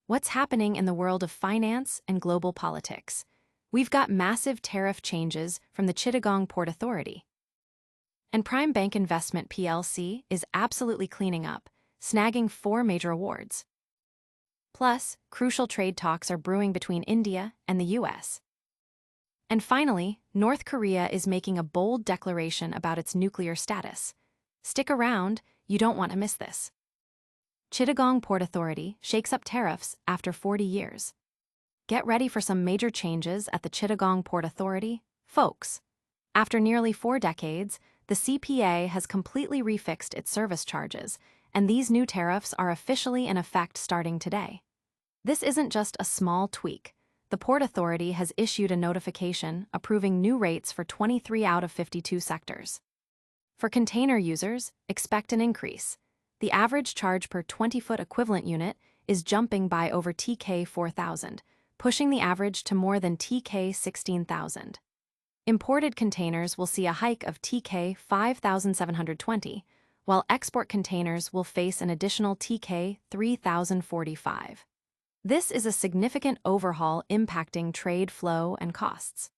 What's happening in the world of finance and global politics? We've got massive tariff changes from the Chittagong Port Authority. And Prime Bank Investment PLC is absolutely cleaning up, snagging 4 major awards. Plus, crucial trade talks are brewing between India and the US. And finally, North Korea is making a bold declaration about its nuclear status. Stick around, you don't want to miss this. Chittagong Port Authority shakes up tariffs after 40 years. Get ready for some major changes at the Chittagong Port Authority, folks. After nearly 4 decades, the CPA has completely refixed its service charges, and these new tariffs are officially in effect starting today. This isn't just a small tweak. The Port Authority has issued a notification approving new rates for 23 out of 52 sectors. For container users, expect an increase. The average charge per 20-foot equivalent unit is jumping by over TK 4,000, pushing the average to more than TK 16,000. Imported containers will see a hike of TK 5,720, while export containers will face an additional TK 3,045. This is a significant overhaul impacting trade flow and costs.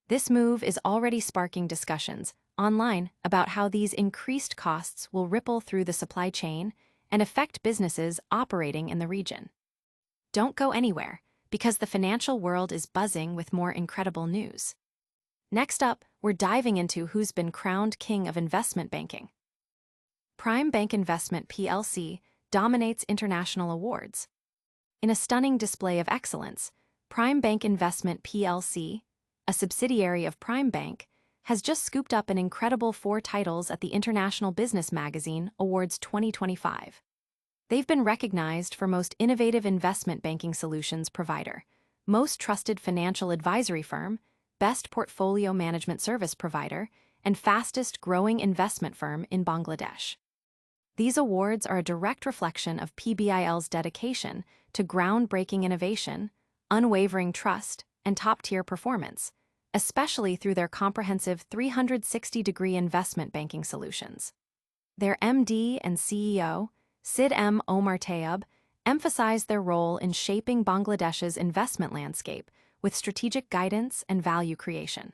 This move is already sparking discussions online about how these increased costs will ripple through the supply chain and affect businesses operating in the region. Don't go anywhere, because the financial world is buzzing with more incredible news. Next up, we're diving into who's been crowned king of investment banking. Prime Bank Investment PLC dominates international awards. In a stunning display of excellence, Prime Bank Investment PLC, a subsidiary of Prime Bank, has just scooped up an incredible 4 titles at the International Business Magazine Awards 2025. They've been recognized for Most Innovative Investment Banking Solutions Provider, Most Trusted Financial Advisory Firm, Best Portfolio Management Service Provider, and Fastest Growing Investment Firm in Bangladesh. These awards are a direct reflection of PBIL's dedication to groundbreaking innovation, unwavering trust, and top-tier performance, especially through their comprehensive 360-degree investment banking solutions. Their MD and CEO, Sid M. Omar Tayeb, emphasized their role in shaping Bangladesh's investment landscape with strategic guidance and value creation.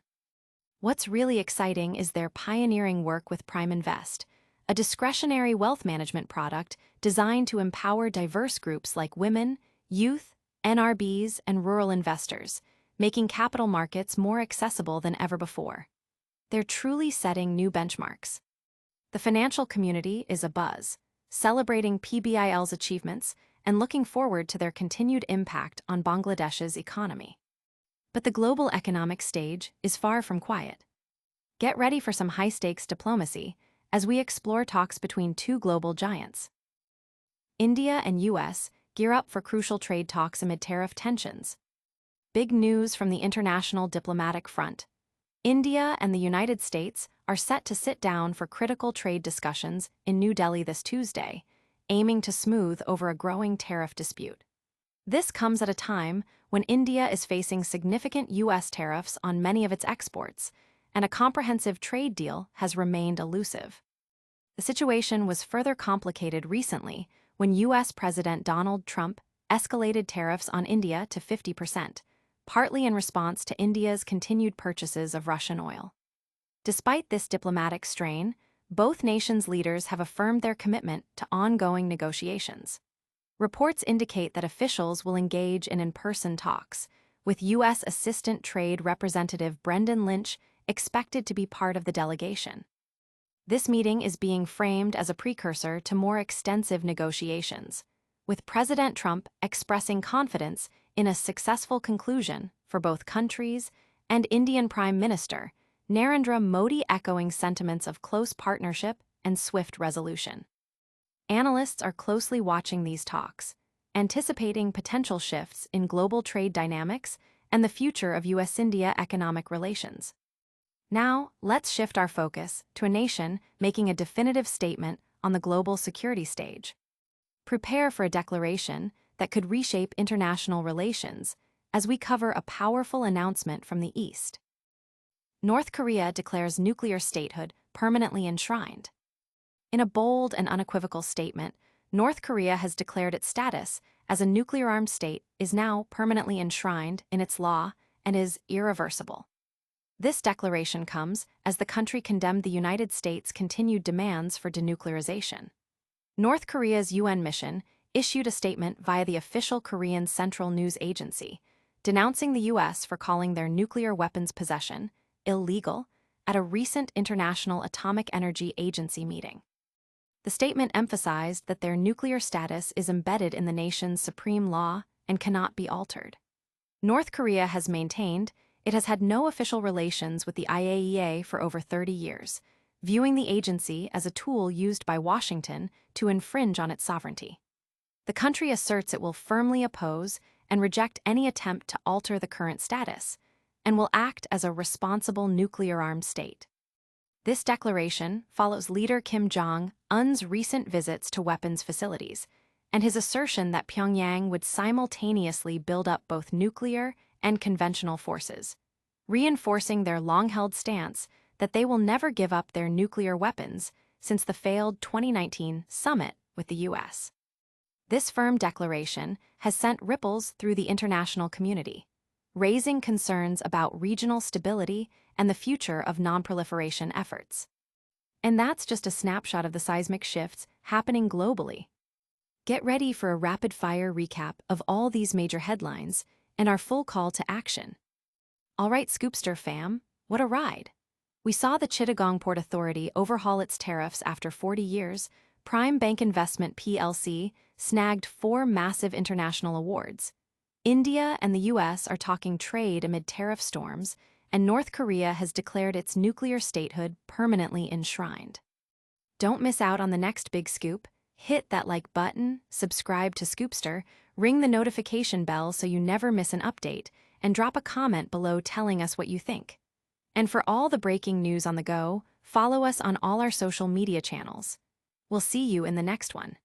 What's really exciting is their pioneering work with Prime Invest, a discretionary wealth management product designed to empower diverse groups like women, youth, NRBs, and rural investors, making capital markets more accessible than ever before. They're truly setting new benchmarks. The financial community is abuzz, celebrating PBIL's achievements and looking forward to their continued impact on Bangladesh's economy. But the global economic stage is far from quiet. Get ready for some high-stakes diplomacy as we explore talks between 2 global giants. India and US gear up for crucial trade talks amid tariff tensions. Big news from the international diplomatic front. India and the United States are set to sit down for critical trade discussions in New Delhi this Tuesday, aiming to smooth over a growing tariff dispute. This comes at a time when India is facing significant US tariffs on many of its exports, and a comprehensive trade deal has remained elusive. The situation was further complicated recently when US President Donald Trump escalated tariffs on India to 50%, partly in response to India's continued purchases of Russian oil. Despite this diplomatic strain, both nations' leaders have affirmed their commitment to ongoing negotiations. Reports indicate that officials will engage in in-person talks, with U.S. Assistant Trade Representative Brendan Lynch expected to be part of the delegation. This meeting is being framed as a precursor to more extensive negotiations, with President Trump expressing confidence in a successful conclusion for both countries, and Indian Prime Minister Narendra Modi echoing sentiments of close partnership and swift resolution. Analysts are closely watching these talks, anticipating potential shifts in global trade dynamics and the future of U.S.-India economic relations. Now, let's shift our focus to a nation making a definitive statement on the global security stage. Prepare for a declaration that could reshape international relations as we cover a powerful announcement from the East. North Korea declares nuclear statehood permanently enshrined. In a bold and unequivocal statement, North Korea has declared its status as a nuclear-armed state is now permanently enshrined in its law and is irreversible. This declaration comes as the country condemned the United States' continued demands for denuclearization. North Korea's UN mission issued a statement via the official Korean Central News Agency, denouncing the U.S. for calling their nuclear weapons possession illegal at a recent International Atomic Energy Agency meeting. The statement emphasized that their nuclear status is embedded in the nation's supreme law and cannot be altered. North Korea has maintained it has had no official relations with the IAEA for over 30 years, viewing the agency as a tool used by Washington to infringe on its sovereignty. The country asserts it will firmly oppose and reject any attempt to alter the current status, and will act as a responsible nuclear-armed state. This declaration follows leader Kim Jong-un's recent visits to weapons facilities, and his assertion that Pyongyang would simultaneously build up both nuclear and conventional forces, reinforcing their long-held stance that they will never give up their nuclear weapons since the failed 2019 summit with the U.S. This firm declaration has sent ripples through the international community, raising concerns about regional stability and the future of non-proliferation efforts. And that's just a snapshot of the seismic shifts happening globally. Get ready for a rapid-fire recap of all these major headlines and our full call to action. All right, Scoopster fam, what a ride! We saw the Chittagong Port Authority overhaul its tariffs after 40 years. Prime Bank Investment PLC snagged 4 massive international awards. India and the U.S. are talking trade amid tariff storms, and North Korea has declared its nuclear statehood permanently enshrined. Don't miss out on the next big scoop. Hit that like button, subscribe to Scoopster, ring the notification bell so you never miss an update, and drop a comment below telling us what you think. And for all the breaking news on the go, follow us on all our social media channels. We'll see you in the next one.